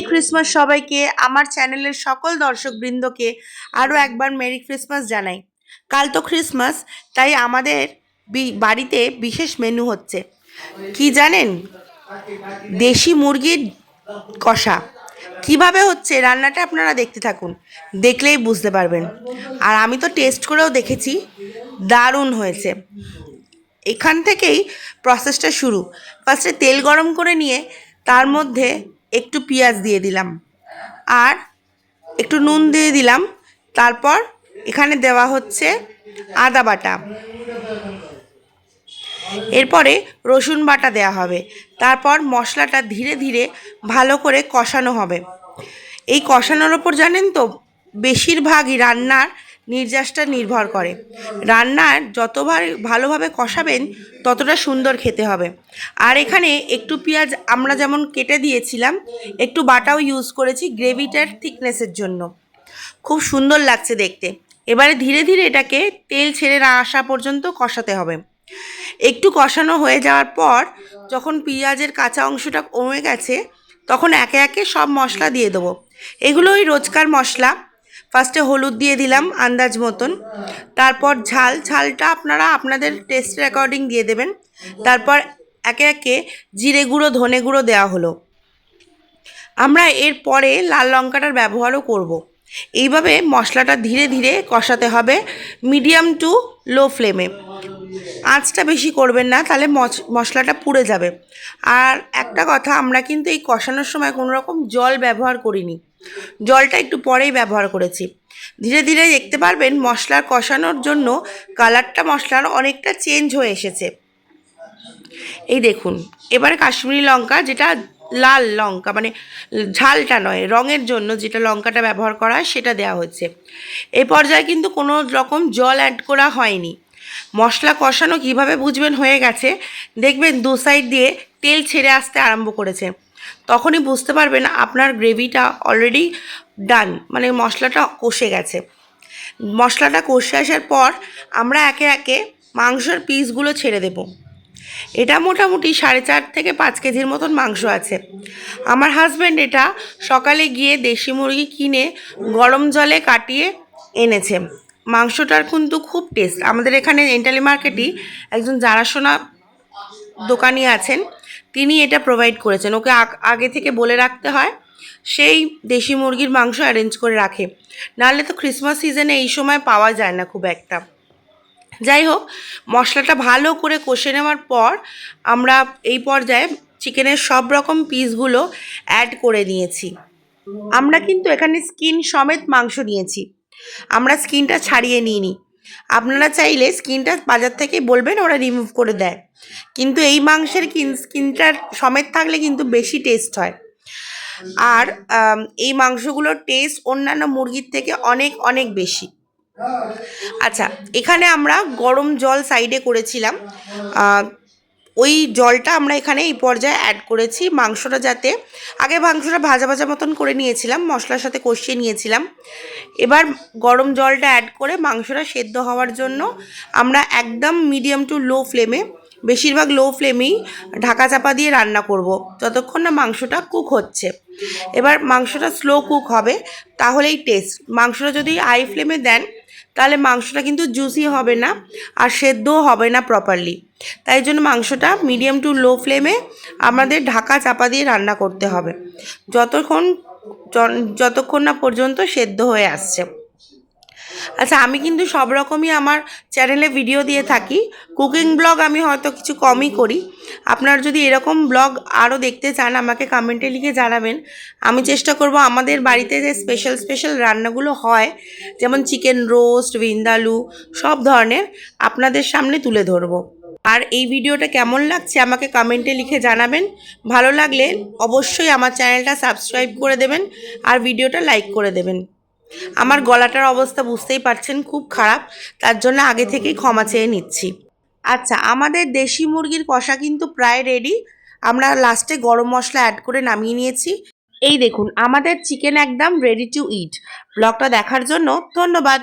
Christmas সবাইকে, আমার চ্যানেলের সকল দর্শকবৃন্দকে আরও একবার মেরি ক্রিসমাস জানাই। কাল তো ক্রিসমাস, তাই আমাদের বাড়িতে বিশেষ মেনু হচ্ছে। কি জানেন? দেশি মুরগির কষা। কিভাবে হচ্ছে রান্নাটা আপনারা দেখতে থাকুন, দেখলেই বুঝতে পারবেন। আর আমি তো টেস্ট করেও দেখেছি, দারুণ হয়েছে। এখান থেকেই প্রসেসটা শুরু। ফার্স্টে তেল গরম করে নিয়ে তার মধ্যে একটু পেঁয়াজ দিয়ে দিলাম আর একটু নুন দিয়ে দিলাম। তারপর এখানে দেওয়া হচ্ছে আদা বাটা, এরপরে রসুন বাটা দেওয়া হবে। তারপর মশলাটা ধীরে ধীরে ভালো করে কষানো হবে। এই কষানোর ওপর জানেন তো বেশিরভাগই রান্নার নির্যাসটা নির্ভর করে। রান্নার যতবার ভালোভাবে কষাবেন ততটা সুন্দর খেতে হবে। আর এখানে একটু পেঁয়াজ আমরা যেমন কেটে দিয়েছিলাম, একটু বাটাও ইউজ করেছি গ্রেভিটার থিকনেসের জন্য। খুব সুন্দর লাগছে দেখতে। এবারে ধীরে ধীরে এটাকে তেল ছেড়ে না আসা পর্যন্ত কষাতে হবে। একটু কষানো হয়ে যাওয়ার পর যখন পেঁয়াজের কাঁচা অংশটা কমে গেছে, তখন একে একে সব মশলা দিয়ে দেবো। এগুলো ওই রোজকার মশলা। ফার্স্টে হলুদ দিয়ে দিলাম আন্দাজ মতন, তারপর ঝালটা আপনারা আপনাদের টেস্টের অ্যাকর্ডিং দিয়ে দেবেন। তারপর একে একে জিরে গুঁড়ো, ধনে গুঁড়ো দেওয়া হলো। আমরা এর পরে লাল লঙ্কাটার ব্যবহারও করব। এইভাবে মশলাটা ধীরে ধীরে কষাতে হবে মিডিয়াম টু লো ফ্লেমে। আঁচটা বেশি করবেন না, তাহলে মশলাটা পুড়ে যাবে। আর একটা কথা, আমরা কিন্তু এই কষানোর সময় কোনো রকম জল ব্যবহার করিনি, জলটা একটু পরেই ব্যবহার করেছি। ধীরে ধীরে দেখতে পারবেন মশলার কষানোর জন্য কালারটা মশলার অনেকটা চেঞ্জ হয়ে এসেছে। এই দেখুন, এবারে কাশ্মীরি লঙ্কা, যেটা লাল লঙ্কা, মানে ঝালটা নয়, রঙের জন্য যেটা লঙ্কাটা ব্যবহার করা হয় সেটা দেওয়া হচ্ছে। এই পর্যায়ে কিন্তু কোনো রকম জল অ্যাড করা হয়নি। মশলা কষানো কিভাবে বুঝবেন হয়ে গেছে, দেখবেন দু সাইড দিয়ে তেল ছেড়ে আসতে আরম্ভ করেছে, তখনই বুঝতে পারবেন আপনার গ্রেভিটা অলরেডি ডান, মানে মশলাটা কষে গেছে। মশলাটা কষে আসার পর আমরা একে একে মাংসের পিসগুলো ছেড়ে দেব। এটা মোটামুটি 4.5 থেকে 5 কেজির মতন মাংস আছে। আমার হাজব্যান্ড এটা সকালে গিয়ে দেশি মুরগি কিনে গরম জলে কাটিয়ে এনেছে। মাংসটার কিন্তু খুব টেস্ট। আমাদের এখানে এন্টালি মার্কেটই একজন জানাশোনা দোকানি আছেন, তিনি এটা প্রোভাইড করেছেন। ওকে আগে থেকে বলে রাখতে হয়, সেই দেশি মুরগির মাংস অ্যারেঞ্জ করে রাখে, নাহলে তো ক্রিসমাস সিজনে এই সময় পাওয়া যায় না খুব একটা। যাই হোক, মশলাটা ভালো করে কষে নেওয়ার পর আমরা এই পর্যায়ে চিকেনের সব রকম পিসগুলো অ্যাড করে নিয়েছি। আমরা কিন্তু এখানে স্কিন সমেত মাংস নিয়েছি, আমরা স্কিনটা ছাড়িয়ে নিইনি। আপনারা চাইলে স্কিনটা বাজার থেকে বলবেন, ওরা রিমুভ করে দেয়। কিন্তু এই মাংসের স্কিনটার সমেত থাকলে কিন্তু বেশি টেস্ট হয়। আর এই মাংসগুলোর টেস্ট অন্যান্য মুরগির থেকে অনেক অনেক বেশি। আচ্ছা, এখানে আমরা গরম জল সাইডে করেছিলাম, ওই জলটা আমরা এখানে এই পর্যায়ে অ্যাড করেছি। মাংসটা যাতে মাংসটা ভাজা ভাজা মতন করে নিয়েছিলাম, মশলার সাথে কষিয়ে নিয়েছিলাম। এবার গরম জলটা অ্যাড করে মাংসটা সেদ্ধ হওয়ার জন্য আমরা একদম মিডিয়াম টু লো ফ্লেমে, বেশিরভাগ লো ফ্লেমেই ঢাকা চাপা দিয়ে রান্না করব যতক্ষণ না মাংসটা কুক হচ্ছে। এবার মাংসটা স্লো কুক হবে, তাহলেই টেস্ট। মাংসটা যদি হাই ফ্লেমে দেন তাহলে মাংসটা কিন্তু জুসি হবে না আর সেদ্ধও হবে না প্রপারলি। তাই জন্য মাংসটা মিডিয়াম টু লো ফ্লেমে আমাদের ঢাকা চাপা দিয়ে রান্না করতে হবে যতক্ষণ না পর্যন্ত সেদ্ধ হয়ে আসছে। আচ্ছা, আমি কিন্তু সব রকমই আমার চ্যানেলে ভিডিও দিয়ে থাকি। কুকিং ব্লগ আমি হয়তো কিছু কমই করি। আপনারা যদি এরকম ব্লগ আরও দেখতে চান আমাকে কমেন্টে লিখে জানাবেন। আমি চেষ্টা করব আমাদের বাড়িতে যে স্পেশাল রান্নাগুলো হয়, যেমন চিকেন রোস্ট, ভিন্দালু, সব ধরনের আপনাদের সামনে তুলে ধরবো। আর এই ভিডিওটা কেমন লাগছে আমাকে কমেন্টে লিখে জানাবেন। ভালো লাগলে অবশ্যই আমার চ্যানেলটা সাবস্ক্রাইব করে দেবেন আর ভিডিওটা লাইক করে দেবেন। আমার গলাটার অবস্থা বুঝতেই পারছেন, খুব খারাপ, তার জন্য আগে থেকেই ক্ষমা চেয়ে নিচ্ছি। আচ্ছা, আমাদের দেশি মুরগির কষা কিন্তু প্রায় রেডি। আমরা লাস্টে গরম মশলা অ্যাড করে নামিয়ে নিয়েছি। এই দেখুন, আমাদের চিকেন একদম রেডি টু ইট। ব্লগটা দেখার জন্য ধন্যবাদ।